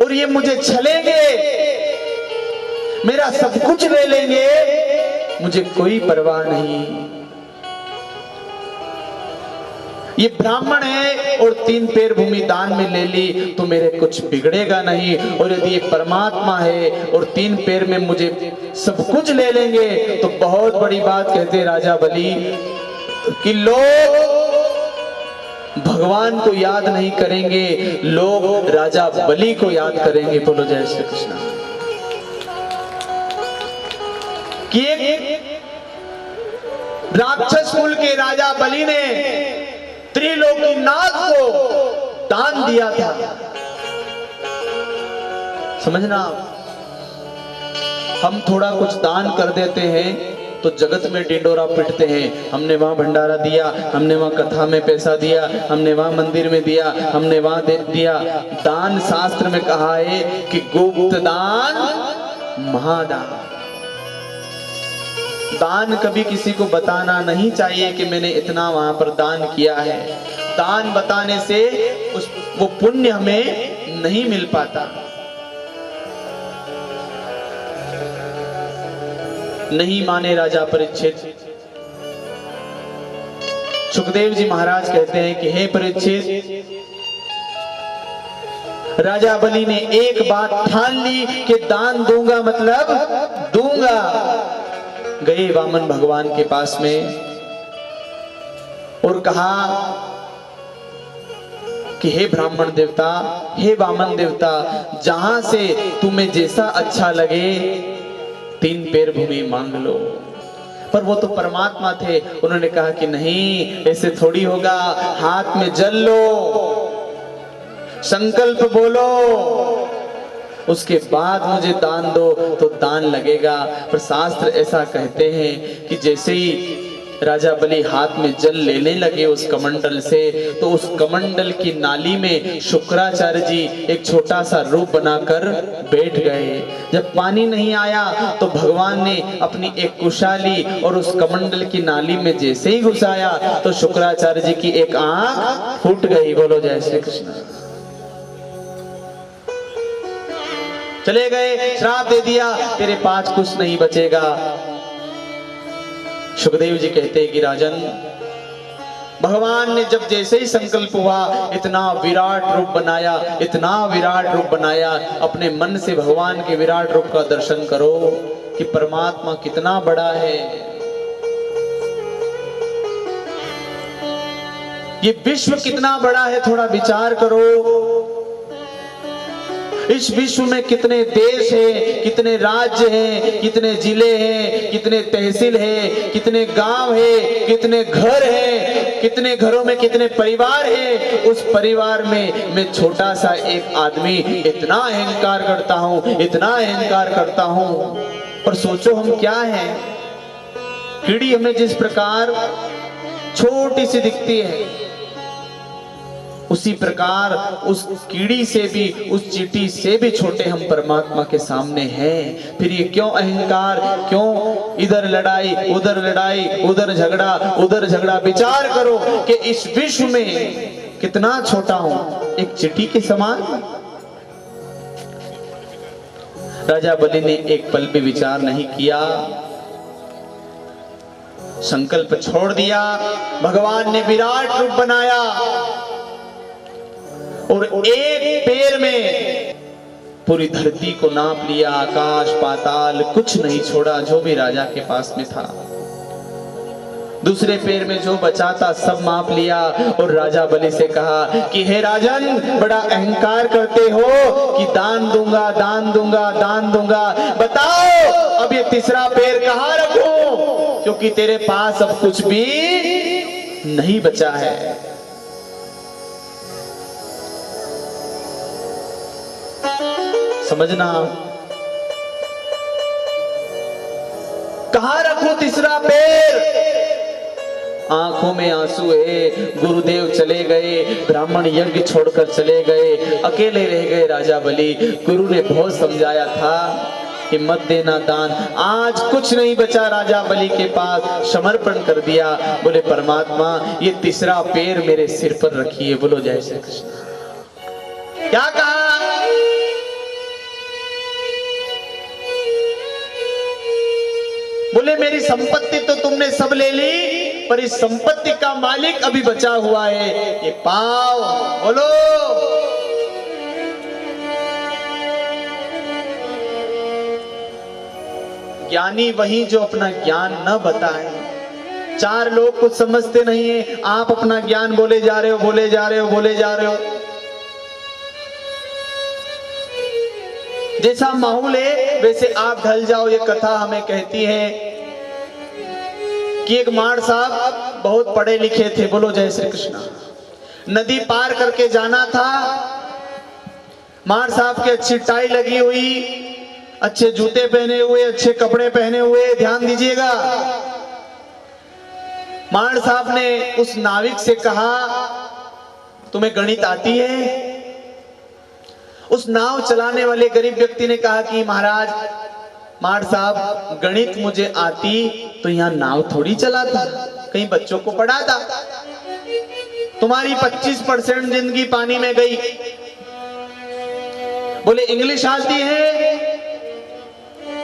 और ये मुझे छलेंगे, मेरा सब कुछ ले लेंगे, मुझे कोई परवाह नहीं। ये ब्राह्मण है और तीन पैर भूमि दान में ले ली तो मेरे कुछ बिगड़ेगा नहीं। और यदि ये परमात्मा है और तीन पैर में मुझे सब कुछ ले लेंगे तो बहुत बड़ी बात कहते राजा बलि कि लोग भगवान को याद नहीं करेंगे, लोग राजा बलि को याद करेंगे। बोलो जय श्री कृष्ण। कि एक राक्षस कुल के राजा बलि ने त्रिलोकीनाथ को दान दिया था। समझना, हम थोड़ा कुछ दान कर देते हैं तो जगत में ढिंडोरा पिटते हैं। हमने वहां भंडारा दिया, हमने वहां कथा में पैसा दिया, हमने वहां मंदिर में दिया, हमने वहां दे दिया। दान शास्त्र में कहा है कि गुप्त दान महादान। दान कभी किसी को बताना नहीं चाहिए कि मैंने इतना वहां पर दान किया है। दान बताने से वो पुण्य हमें नहीं मिल पाता। नहीं माने राजा परीक्षित। सुखदेव जी महाराज कहते हैं कि हे परीक्षित, राजा बलि ने एक बात ठान ली कि दान दूंगा मतलब दूंगा। गए वामन भगवान के पास में और कहा कि हे ब्राह्मण देवता, हे वामन देवता, जहां से तुम्हें जैसा अच्छा लगे 3 पैर भूमि मांग लो। पर वो तो परमात्मा थे। उन्होंने कहा कि नहीं, ऐसे थोड़ी होगा। हाथ में जल लो, संकल्प बोलो, उसके बाद मुझे दान दो तो दान लगेगा। पर शास्त्र ऐसा कहते हैं कि जैसे ही राजा बलि हाथ में जल लेने लगे उस कमंडल से, तो उस कमंडल की नाली में शुक्राचार्य जी एक छोटा सा रूप बनाकर बैठ गए। जब पानी नहीं आया तो भगवान ने अपनी एक कुशाली और उस कमंडल की नाली में जैसे ही घुसाया तो शुक्राचार्य जी की एक आंख फूट गई। बोलो जय श्री कृष्ण। चले गए, श्राप दे दिया, तेरे पास कुछ नहीं बचेगा। सुखदेव जी कहते हैं कि राजन, भगवान ने जब जैसे ही संकल्प हुआ इतना विराट रूप बनाया, इतना विराट रूप बनाया। अपने मन से भगवान के विराट रूप का दर्शन करो कि परमात्मा कितना बड़ा है। ये विश्व कितना बड़ा है, थोड़ा विचार करो। इस विश्व में कितने देश हैं, कितने राज्य हैं, कितने जिले हैं, कितने तहसील हैं, कितने गांव हैं, कितने घर हैं, कितने घरों में कितने परिवार हैं। उस परिवार में मैं छोटा सा एक आदमी इतना अहंकार करता हूं, इतना अहंकार करता हूं। और सोचो हम क्या हैं। कीड़ी हमें जिस प्रकार छोटी सी दिखती है, उसी प्रकार उस कीड़ी से भी, उस चींटी से भी छोटे हम परमात्मा के सामने हैं। फिर ये क्यों अहंकार, क्यों इधर लड़ाई, उधर झगड़ा, उधर झगड़ा। विचार करो कि इस विश्व में कितना छोटा हूं, एक चींटी के समान। राजा बलि ने एक पल भी विचार नहीं किया, संकल्प छोड़ दिया। भगवान ने विराट रूप बनाया और एक पैर में पूरी धरती को नाप लिया, आकाश पाताल कुछ नहीं छोड़ा जो भी राजा के पास में था। दूसरे पैर में जो बचा था सब माप लिया और राजा बलि से कहा कि हे राजन, बड़ा अहंकार करते हो कि दान दूंगा, दान दूंगा, दान दूंगा। बताओ अब ये तीसरा पैर कहां रखूं, क्योंकि तेरे पास अब कुछ भी नहीं बचा है। समझना, कहां रखूं तीसरा पैर। आंखों में आंसू है। गुरुदेव चले गए, ब्राह्मण यज्ञ छोड़कर चले गए, अकेले रह गए राजा बलि। गुरु ने बहुत समझाया था कि मत देना दान। आज कुछ नहीं बचा राजा बलि के पास, समर्पण कर दिया। बोले परमात्मा, ये तीसरा पैर मेरे सिर पर रखिए। बोलो जय श्री कृष्ण। क्या कहा? बोले मेरी संपत्ति तो तुमने सब ले ली, पर इस संपत्ति का मालिक अभी बचा हुआ है, ये पाव। बोलो। ज्ञानी वही जो अपना ज्ञान न बताए। चार लोग कुछ समझते नहीं है, आप अपना ज्ञान बोले जा रहे हो, बोले जा रहे हो, बोले जा रहे हो। जैसा माहौल है वैसे आप ढल जाओ। ये कथा हमें कहती है कि एक माड़ साहब बहुत पढ़े लिखे थे, बोलो जय श्री कृष्ण। नदी पार करके जाना था। माड़ साहब की अच्छी टाई लगी हुई, अच्छे जूते पहने हुए, अच्छे कपड़े पहने हुए, ध्यान दीजिएगा। माड़ साहब ने उस नाविक से कहा, तुम्हें गणित आती है? उस नाव चलाने वाले गरीब व्यक्ति ने कहा कि महाराज, माड़ साहब गणित मुझे आती तो यहां नाव थोड़ी चलाता, कहीं बच्चों को पढ़ाता। तुम्हारी 25% जिंदगी पानी में गई। बोले इंग्लिश आती है?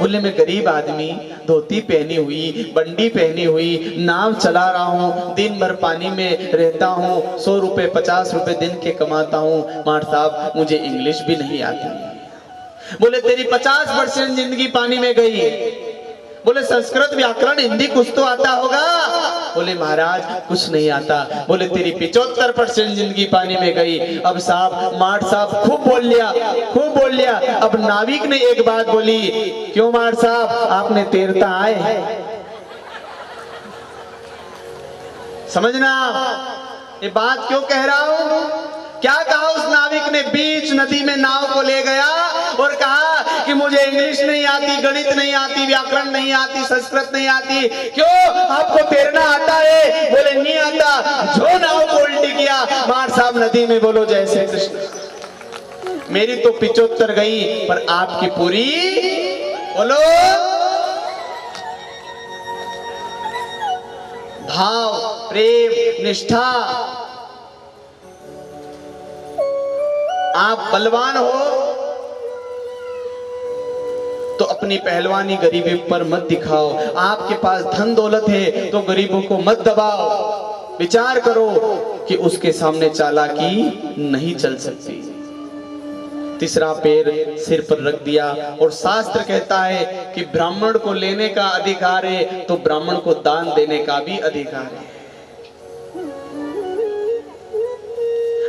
बोले मैं गरीब आदमी, धोती पहनी हुई, बंडी पहनी हुई, नाव चला रहा हूं, दिन भर पानी में रहता हूं, 100 रुपए 50 रुपए दिन के कमाता हूं, माड़ साहब मुझे इंग्लिश भी नहीं आती। बोले तेरी 50% जिंदगी पानी में गई। बोले संस्कृत व्याकरण हिंदी कुछ तो आता होगा? बोले महाराज कुछ नहीं आता। बोले तेरी 75% जिंदगी पानी में गई। अब साहब, माड़ साहब खूब बोल लिया, खूब बोल लिया। अब नाविक ने एक बात बोली, क्यों माड़ साहब, आपने तैरता आए? समझना ये बात क्यों कह रहा हूं। क्या कहा उस नाविक ने? बीच नदी में नाव को ले गया और कहा कि मुझे इंग्लिश नहीं आती, गणित नहीं आती, व्याकरण नहीं आती, संस्कृत नहीं आती। क्यों, आपको तैरना आता है? बोले नहीं आता। जो नाव को उल्टी किया, माड़ साहब नदी में, बोलो जय श्री कृष्ण। मेरी तो 75 गई, पर आपकी पूरी, बोलो। भाव, प्रेम, निष्ठा। आप बलवान हो तो अपनी पहलवानी गरीबी पर मत दिखाओ। आपके पास धन दौलत है तो गरीबों को मत दबाओ। विचार करो कि उसके सामने चालाकी नहीं चल सकती। तीसरा पैर सिर पर रख दिया और शास्त्र कहता है कि ब्राह्मण को लेने का अधिकार है तो ब्राह्मण को दान देने का भी अधिकार है।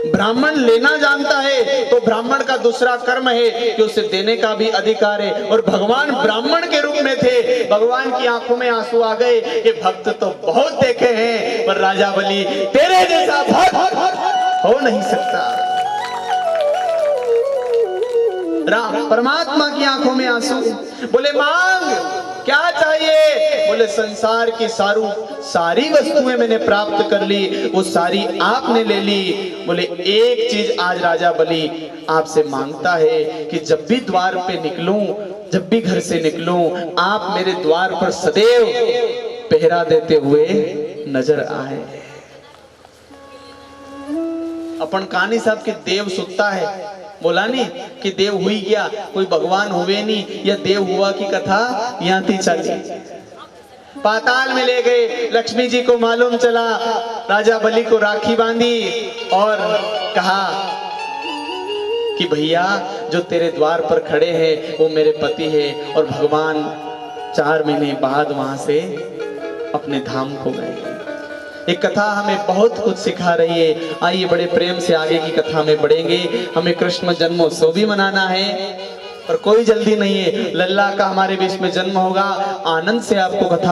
ब्राह्मण लेना जानता है तो ब्राह्मण का दूसरा कर्म है कि उसे देने का भी अधिकार है। और भगवान ब्राह्मण के रूप में थे। भगवान की आंखों में आंसू आ गए कि भक्त तो बहुत देखे हैं, पर राजा बलि तेरे जैसा भक्त हो नहीं सकता। परमात्मा की आंखों में आंसू। बोले मांग, क्या चाहिए? बोले संसार की सारी वस्तुएं मैंने प्राप्त कर ली, वो सारी आपने ले ली। बोले एक चीज आज राजा बलि आपसे मांगता है कि जब भी द्वार पे निकलूं, जब भी घर से निकलूं, आप मेरे द्वार पर सदैव पहरा देते हुए नजर आए। अपन कहानी साहब के देव सुतता है, बोला नहीं कि देव हुई गया, कोई भगवान हुए नहीं, या देव हुआ की कथा यहाँ थी चली। पाताल में ले गए, लक्ष्मी जी को मालूम चला, राजा बलि को राखी बांधी और कहा कि भैया जो तेरे द्वार पर खड़े हैं वो मेरे पति है। और भगवान 4 महीने बाद वहां से अपने धाम को गए। एक कथा हमें बहुत कुछ सिखा रही है। आइए बड़े प्रेम से आगे की कथा में बढ़ेंगे। हमें कृष्ण जन्मोत्सव भी मनाना है, पर कोई जल्दी नहीं है। लल्ला का हमारे बीच में जन्म होगा। आनंद से आपको कथा